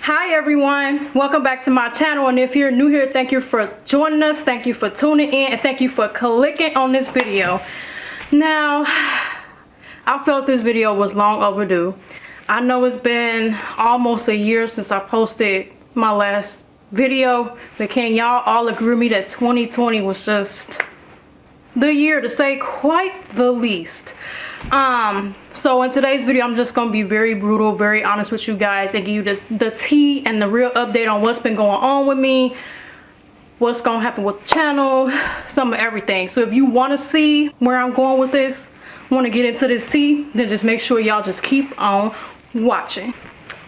Hi everyone, welcome back to my channel, and if you're new here, thank you for joining us, thank you for tuning in, and thank you for clicking on this video. Now, I felt this video was long overdue. I know it's been almost a year since I posted my last video, but can y'all all agree with me that 2020 was just the year, to say quite the least. So in today's video, I'm just gonna be very brutal, very honest with you guys, and give you the tea and the real update on what's been going on with me, what's gonna happen with the channel, some of everything. So if you want to see where I'm going with this, want to get into this tea, then just make sure y'all just keep on watching.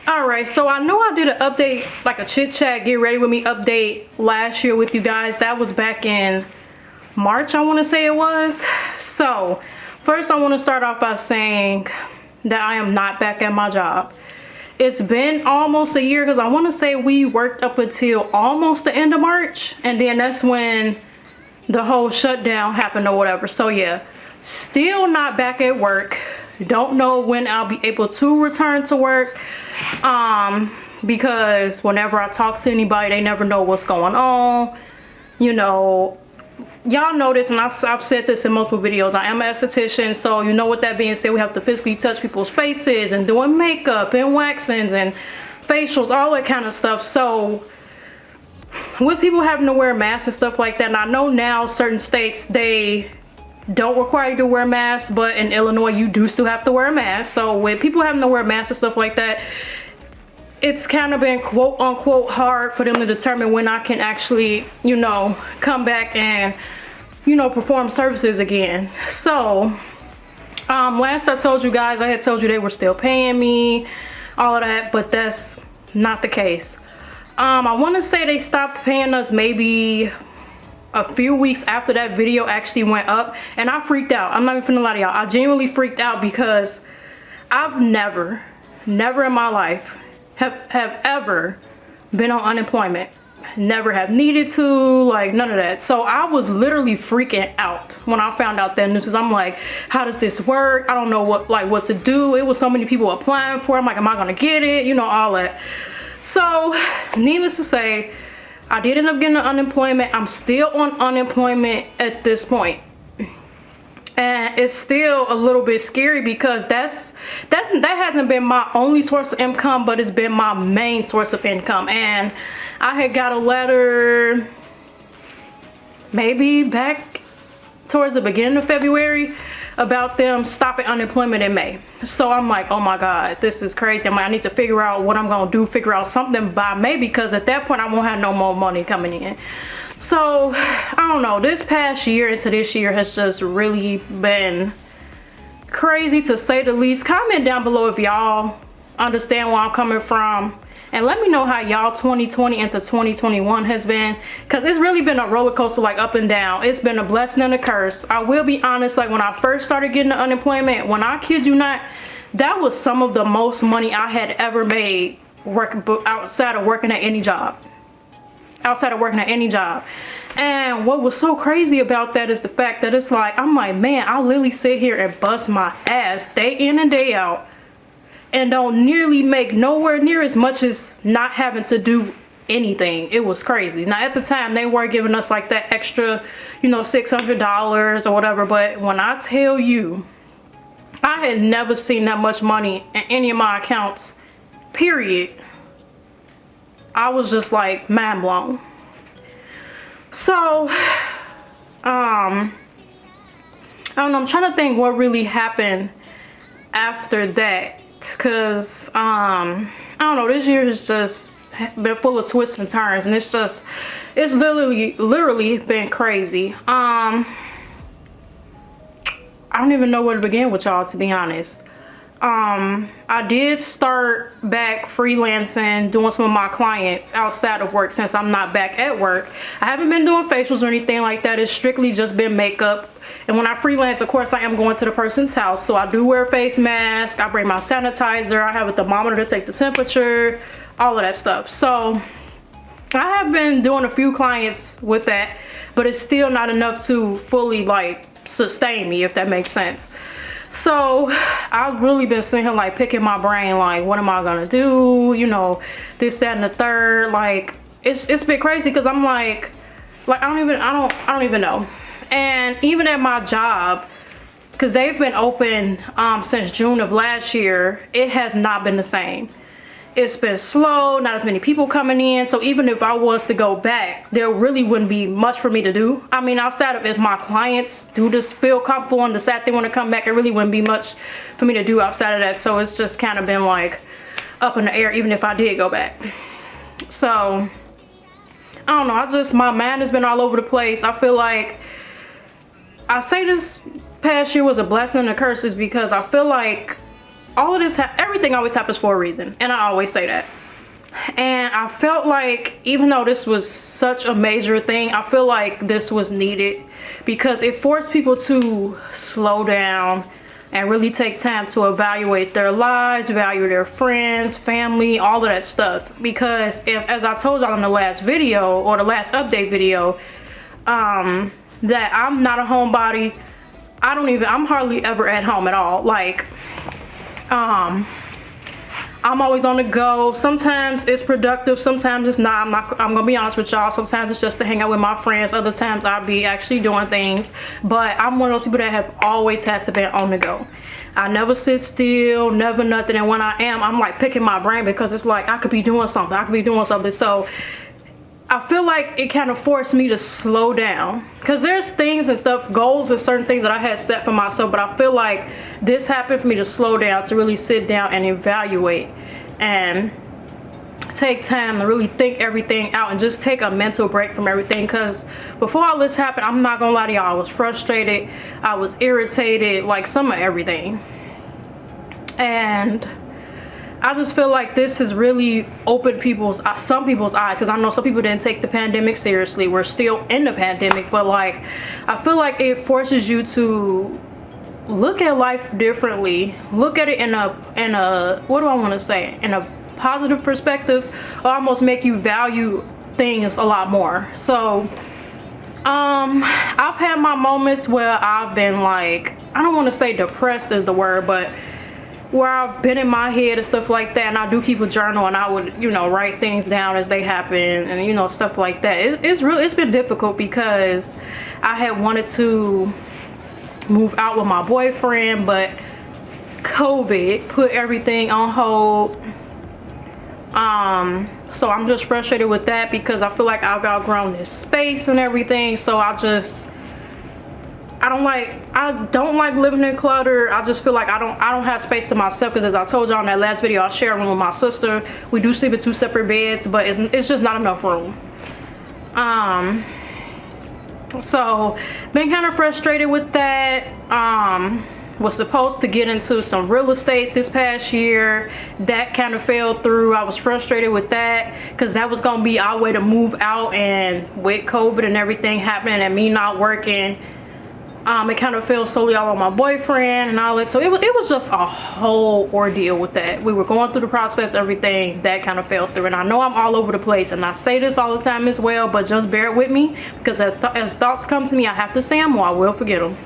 Alright, so I know I did an update, like a chit chat, get ready with me update last year with you guys. That was back in March, I want to say it was. So first, I want to start off by saying that I am not back at my job. It's been almost a year, because I want to say we worked up until almost the end of March, and then that's when the whole shutdown happened or whatever. So yeah, still not back at work. Don't know when I'll be able to return to work, because whenever I talk to anybody, they never know what's going on. You know, y'all know this, and I've said this in multiple videos. I am an esthetician, so you know, with that being said, we have to physically touch people's faces and doing makeup and waxings and facials, all that kind of stuff. So with people having to wear masks and stuff like that, and I know now certain states, they don't require you to wear masks, but in Illinois you do still have to wear a mask. So with people having to wear masks and stuff like that, it's kind of been quote unquote hard for them to determine when I can actually, you know, come back and, you know, perform services again. So last I told you guys, I had told you they were still paying me, all of that, but that's not the case. I want to say they stopped paying us maybe a few weeks after that video actually went up, and I freaked out. I'm not even finna lie to y'all, I genuinely freaked out, because I've never in my life have ever been on unemployment. Never have needed to, like, none of that. So I was literally freaking out when I found out that news, because I'm like, how does this work? I don't know what to do. It was so many people applying for it. I'm like, am I gonna get it? You know, all that. So needless to say, I did end up getting unemployment. I'm still on unemployment at this point. And it's still a little bit scary, because that hasn't been my only source of income, but it's been my main source of income. And I had got a letter maybe back towards the beginning of February about them stopping unemployment in May. So I'm like, oh my God, this is crazy. I'm like, I need to figure out what I'm gonna do, figure out something by May, because at that point I won't have no more money coming in. So I don't know, this past year into this year has just really been crazy, to say the least. Comment down below if y'all understand where I'm coming from, and let me know how y'all 2020 into 2021 has been, because it's really been a roller coaster, like up and down. It's been a blessing and a curse. I will be honest, like when I first started getting the unemployment, when I kid you not, that was some of the most money I had ever made outside of working at any job. And what was so crazy about that is the fact that it's like, I'm like, man, I literally sit here and bust my ass day in and day out and don't nearly make nowhere near as much as not having to do anything. It was crazy. Now at the time they weren't giving us like that extra, you know, $600 or whatever, but when I tell you, I had never seen that much money in any of my accounts, period. I was just like mind blown. So I don't know, I'm trying to think what really happened after that, because I don't know, this year has just been full of twists and turns, and it's literally been crazy. I don't even know where to begin with y'all, to be honest. I did start back freelancing, doing some of my clients outside of work, since I'm not back at work. I haven't been doing facials or anything like that. It's strictly just been makeup. And when I freelance, of course, I am going to the person's house, so I do wear a face mask, I bring my sanitizer, I have a thermometer to take the temperature, all of that stuff. So I have been doing a few clients with that, but it's still not enough to fully like sustain me, if that makes sense. So I've really been sitting here like picking my brain, like what am I gonna do, you know, this, that, and the third. Like it's been crazy because I'm like I don't even know. And even at my job, because they've been open since June of last year, it has not been the same. It's been slow, not as many people coming in. So even if I was to go back, there really wouldn't be much for me to do. I mean, outside of if my clients do just feel comfortable and decide they want to come back, it really wouldn't be much for me to do outside of that. So it's just kind of been like up in the air, even if I did go back. So I don't know, my mind has been all over the place. I feel like I say this past year was a blessing and a curse is because I feel like all of this, everything always happens for a reason, and I always say that. And I felt like even though this was such a major thing, I feel like this was needed because it forced people to slow down and really take time to evaluate their lives, value their friends, family, all of that stuff. Because if, as I told y'all in the last video or the last update video, that I'm not a homebody. I'm hardly ever at home at all. Like, I'm always on the go. Sometimes it's productive, sometimes it's not. I'm gonna be honest with y'all. Sometimes it's just to hang out with my friends. Other times I'll be actually doing things. But I'm one of those people that have always had to be on the go. I never sit still, never nothing. And when I am, I'm like picking my brain because it's like I could be doing something. So I feel like it kind of forced me to slow down because there's things and stuff, goals and certain things that I had set for myself, but I feel like this happened for me to slow down, to really sit down and evaluate and take time to really think everything out and just take a mental break from everything. Because before all this happened, I'm not gonna lie to y'all, I was frustrated, I was irritated, like some of everything. And I just feel like this has really opened some people's eyes, because I know some people didn't take the pandemic seriously. We're still in the pandemic, but like I feel like it forces you to look at life differently, look at it in a what do I want to say, in a positive perspective, or almost make you value things a lot more. So I've had my moments where I've been like, I don't want to say depressed is the word, but where I've been in my head and stuff like that, and I do keep a journal and I would, you know, write things down as they happen and, you know, stuff like that. It's been difficult because I had wanted to move out with my boyfriend, but COVID put everything on hold. So I'm just frustrated with that because I feel like I've outgrown this space and everything. So I don't like living in clutter. I just feel like I don't have space to myself, because as I told y'all in that last video, I share a room with my sister. We do sleep in 2 separate beds, but it's just not enough room. So been kind of frustrated with that. Was supposed to get into some real estate this past year. That kind of fell through. I was frustrated with that because that was gonna be our way to move out, and with COVID and everything happening and me not working, it kind of fell solely all on my boyfriend and all that. So it was just a whole ordeal with that. We were going through the process, everything that kind of fell through. And I know I'm all over the place, and I say this all the time as well, but just bear with me, because as thoughts come to me, I have to say them or I will forget them.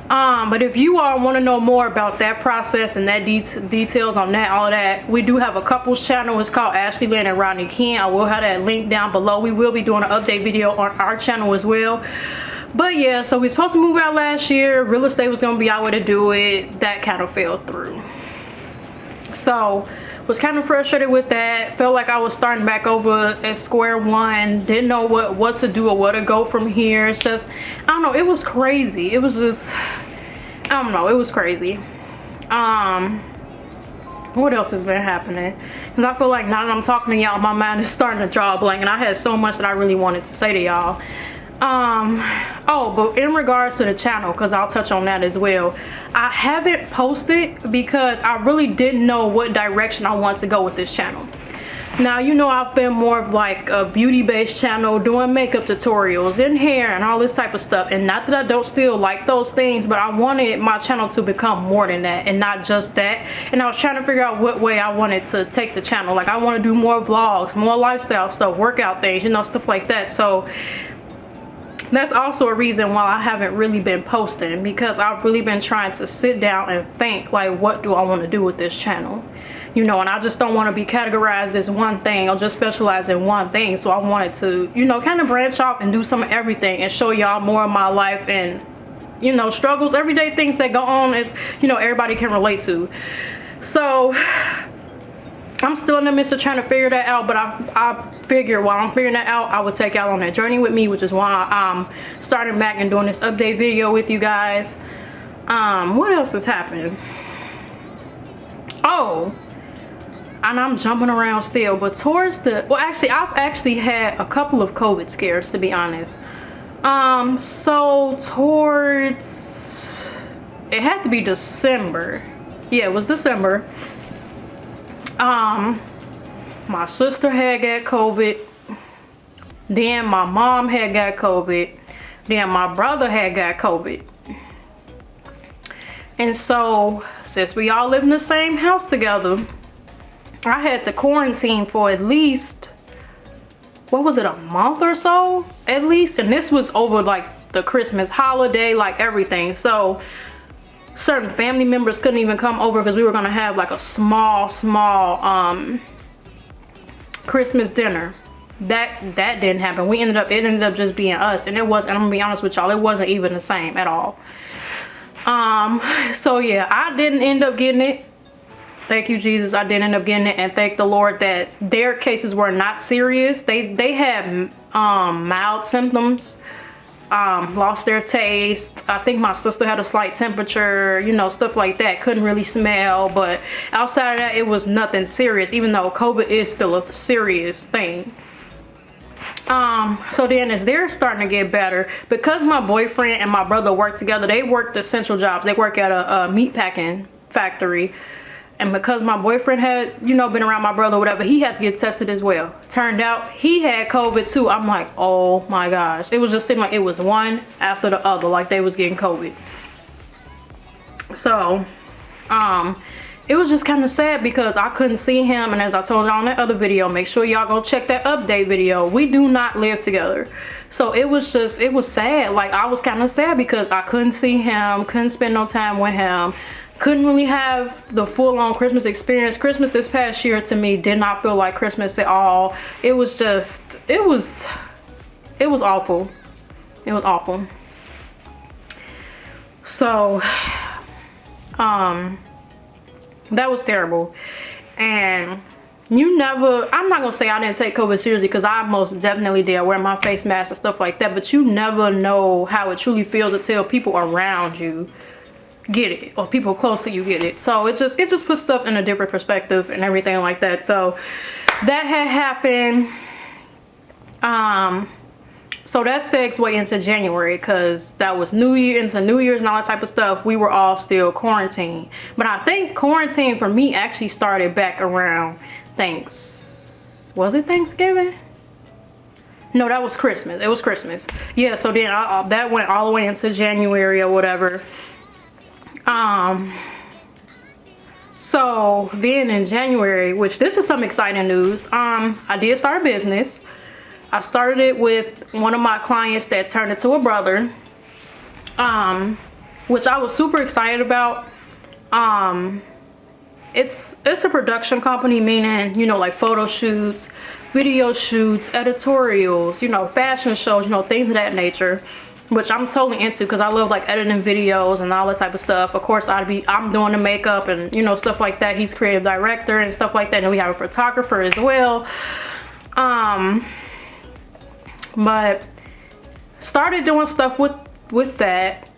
But if you all want to know more about that process and that details on that, all of that, we do have a couples channel. It's called Ashley, Lynn, and Rodney Ken. I will have that link down below. We will be doing an update video on our channel as well. But yeah, so we supposed to move out last year. Real estate was gonna be our way to do it. That kind of fell through. So was kind of frustrated with that. Felt like I was starting back over at square one. Didn't know what to do or where to go from here. It's just, I don't know, it was crazy. It was just, I don't know, it was crazy. What else has been happening? Because I feel like now that I'm talking to y'all, my mind is starting to draw a blank, and I had so much that I really wanted to say to y'all. Oh, but in regards to the channel, because I'll touch on that as well, I haven't posted because I really didn't know what direction I want to go with this channel. Now, you know, I've been more of like a beauty based channel, doing makeup tutorials and hair and all this type of stuff. And not that I don't still like those things, but I wanted my channel to become more than that and not just that. And I was trying to figure out what way I wanted to take the channel. Like, I want to do more vlogs, more lifestyle stuff, workout things, you know, stuff like that. So That's also a reason why I haven't really been posting, because I've really been trying to sit down and think, like, what do I want to do with this channel, you know, and I just don't want to be categorized as one thing or just specialize in one thing. So I wanted to, you know, kind of branch off and do some of everything and show y'all more of my life and, you know, struggles, everyday things that go on, as you know, everybody can relate to. So I'm still in the midst of trying to figure that out, but I figured while I'm figuring that out, I would take y'all on that journey with me, which is why I'm starting back and doing this update video with you guys. What else has happened? Oh, and I'm jumping around still, but towards the, well, actually, I've actually had a couple of COVID scares, to be honest. So towards, it had to be December. Yeah, it was December. My sister had got COVID, then my mom had got COVID, then my brother had got COVID. And so since we all live in the same house together, I had to quarantine for at least, what was it, a month or so at least. And this was over like the Christmas holiday, like everything. So certain family members couldn't even come over because we were gonna have like a small Christmas dinner. That didn't happen. It ended up just being us, and it was, and I'm gonna be honest with y'all, it wasn't even the same at all. So yeah, I didn't end up getting it. Thank you, Jesus. I didn't end up getting it, and thank the Lord that their cases were not serious. They had mild symptoms. Lost their taste. I think my sister had a slight temperature, you know, stuff like that. Couldn't really smell, but outside of that, it was nothing serious, even though COVID is still a serious thing. So then as they're starting to get better, because my boyfriend and my brother work together, they work essential jobs. They work at a meat packing factory. And because my boyfriend had, you know, been around my brother or whatever, he had to get tested as well. Turned out he had COVID too. I'm like, oh my gosh. It was just seemed like it was one after the other, like they was getting COVID. So, it was just kind of sad because I couldn't see him. And as I told y'all in that other video, make sure y'all go check that update video. We do not live together. So it was just, it was sad. Like I was kind of sad because I couldn't see him, couldn't spend no time with him. Couldn't really have the full-on Christmas experience. Christmas this past year to me did not feel like Christmas at all. It was just, it was awful. It was awful. So, that was terrible. And you never, I'm not gonna say I didn't take COVID seriously, because I most definitely did. I wear my face mask and stuff like that, but you never know how it truly feels until people around you get it, or people close to you get it. So it just puts stuff in a different perspective and everything like that. So that had happened. So that segues into January, because that was New Year, into New Year's and all that type of stuff. We were all still quarantined, but I think quarantine for me actually started back around was it Thanksgiving? No, that was Christmas. It was Christmas. Yeah, so then that went all the way into January or whatever. So then in January, which this is some exciting news, I did start a business. I started it with one of my clients that turned into a brother, which I was super excited about. It's a production company, meaning, you know, like photo shoots, video shoots, editorials, you know, fashion shows, you know, things of that nature, which I'm totally into because I love like editing videos and all that type of stuff. Of course, I'm doing the makeup and, you know, stuff like that. He's creative director and stuff like that, and we have a photographer as well. But started doing stuff with that.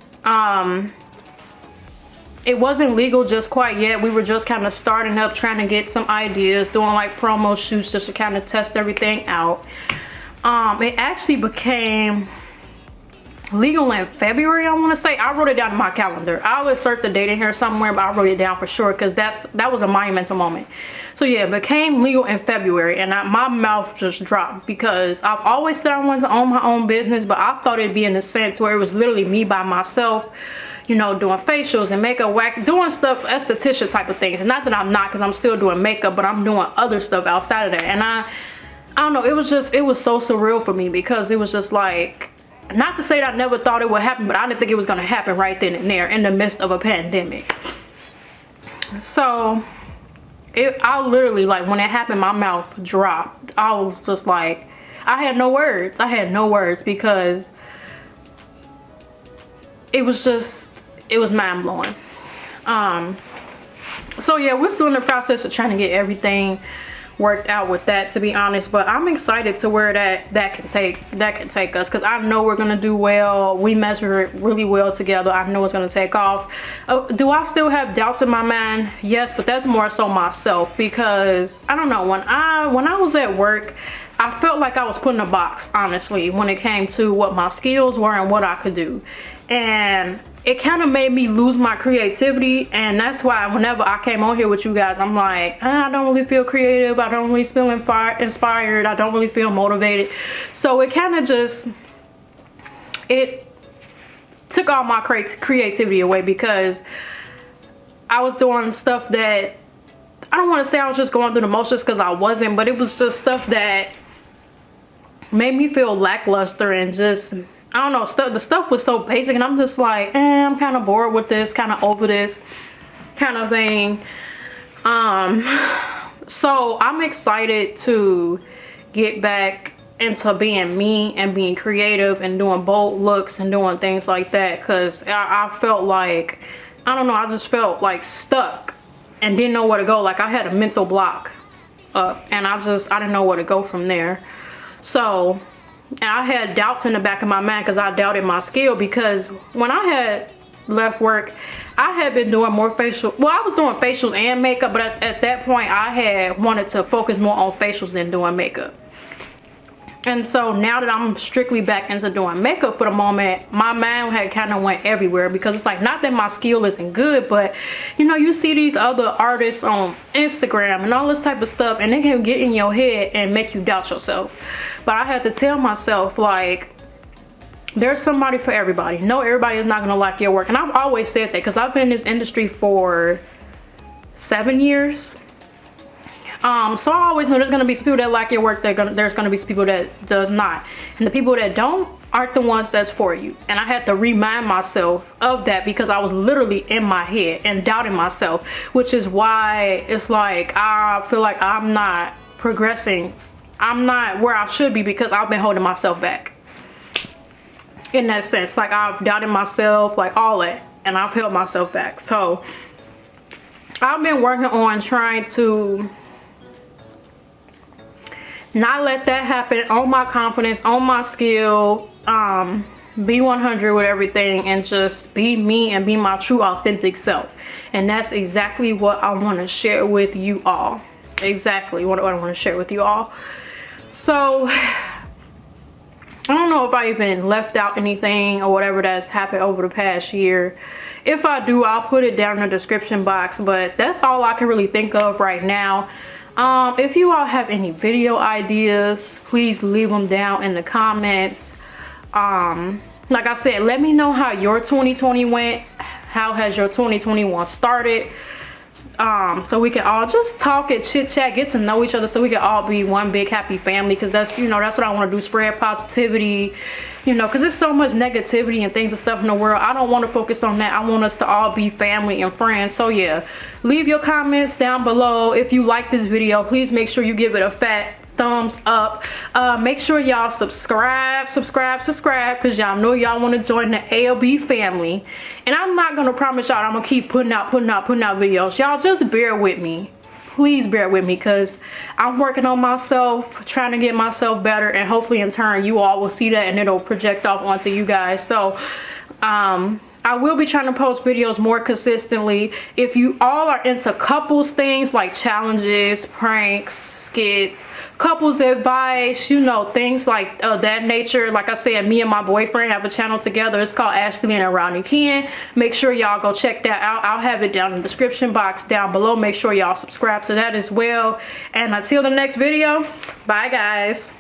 It wasn't legal just quite yet. We were just kind of starting up, trying to get some ideas, doing like promo shoots just to kind of test everything out. It actually became legal in February, I want to say. I wrote it down in my calendar. I'll insert the date in here somewhere, but I wrote it down for sure because that was a monumental moment. So yeah, it became legal in February, and my mouth just dropped because I've always said I wanted to own my own business, but I thought it'd be in the sense where it was literally me by myself, you know, doing facials and makeup, wax, doing stuff, esthetician type of things. And not that I'm not, because I'm still doing makeup, but I'm doing other stuff outside of that. And I don't know, it was so surreal for me because it was just like, not to say that I never thought it would happen, but I didn't think it was going to happen right then and there in the midst of a pandemic. So I literally, like, when it happened, my mouth dropped. I was just like, I had no words. I had no words because it was mind-blowing. So yeah, we're still in the process of trying to get everything worked out with that, to be honest, but I'm excited to where that can take us, because I know we're gonna do well. We measure it really well together. I know it's gonna take off. Do I still have doubts in my mind? Yes, but that's more so myself, because I don't know, when I was at work, I felt like I was put in a box, honestly, when it came to what my skills were and what I could do. And it kind of made me lose my creativity, and that's why whenever I came on here with you guys, I'm like, I don't really feel creative, I don't really feel inspired, I don't really feel motivated. So it kind of just, it took all my creativity away, because I was doing stuff that, I don't want to say I was just going through the motions, because I wasn't, but it was just stuff that made me feel lackluster, and just, I don't know, the stuff was so basic, and I'm just like, I'm kind of bored with this, kind of over this kind of thing. So I'm excited to get back into being me and being creative and doing bold looks and doing things like that, because I felt like, I don't know, I just felt like stuck and didn't know where to go. Like I had a mental block up, and I didn't know where to go from there. So, and I had doubts in the back of my mind, because I doubted my skill, because when I had left work, I had been doing more facial, well, I was doing facials and makeup, but at that point I had wanted to focus more on facials than doing makeup. And so now that I'm strictly back into doing makeup for the moment, my mind had kind of went everywhere, because it's like, not that my skill isn't good, but you know, you see these other artists on Instagram and all this type of stuff, and they can get in your head and make you doubt yourself. But I had to tell myself, like, there's somebody for everybody. No, everybody is not gonna like your work. And I've always said that, because I've been in this industry for 7 years. So I always know there's gonna be some people that like your work, there's gonna be some people that does not, and the people that don't aren't the ones that's for you. And I had to remind myself of that, because I was literally in my head and doubting myself, which is why it's like I feel like I'm not progressing, I'm not where I should be, because I've been holding myself back in that sense. Like I've doubted myself, like all that, and I've held myself back. So I've been working on trying to not let that happen, on my confidence, on my skill, be 100 with everything, and just be me and be my true authentic self. And that's exactly what I want to share with you all. Exactly what I want to share with you all. So I don't know if I even left out anything or whatever that's happened over the past year. If I do, I'll put it down in the description box, but that's all I can really think of right now. If you all have any video ideas, please leave them down in the comments. Like I said, let me know how your 2020 went. How has your 2021 started? So we can all just talk and chit chat, get to know each other, so we can all be one big happy family. Because that's, you know, that's what I want to do, spread positivity, you know, because there's so much negativity and things and stuff in the world. I don't want to focus on that. I want us to all be family and friends. So yeah, leave your comments down below. If you like this video, please make sure you give it a fat thumbs up. Make sure y'all subscribe, because y'all know y'all want to join the ALB family. And I'm not gonna promise y'all I'm gonna keep putting out videos. Y'all just bear with me, please bear with me, because I'm working on myself, trying to get myself better, and hopefully in turn you all will see that and it'll project off onto you guys. So I will be trying to post videos more consistently. If you all are into couples things like challenges, pranks, skits, couples advice, you know, things like that nature. Like I said, me and my boyfriend have a channel together. It's called Ashley and Rodney Ken. Make sure y'all go check that out. I'll have it down in the description box down below. Make sure y'all subscribe to that as well. And until the next video, bye guys.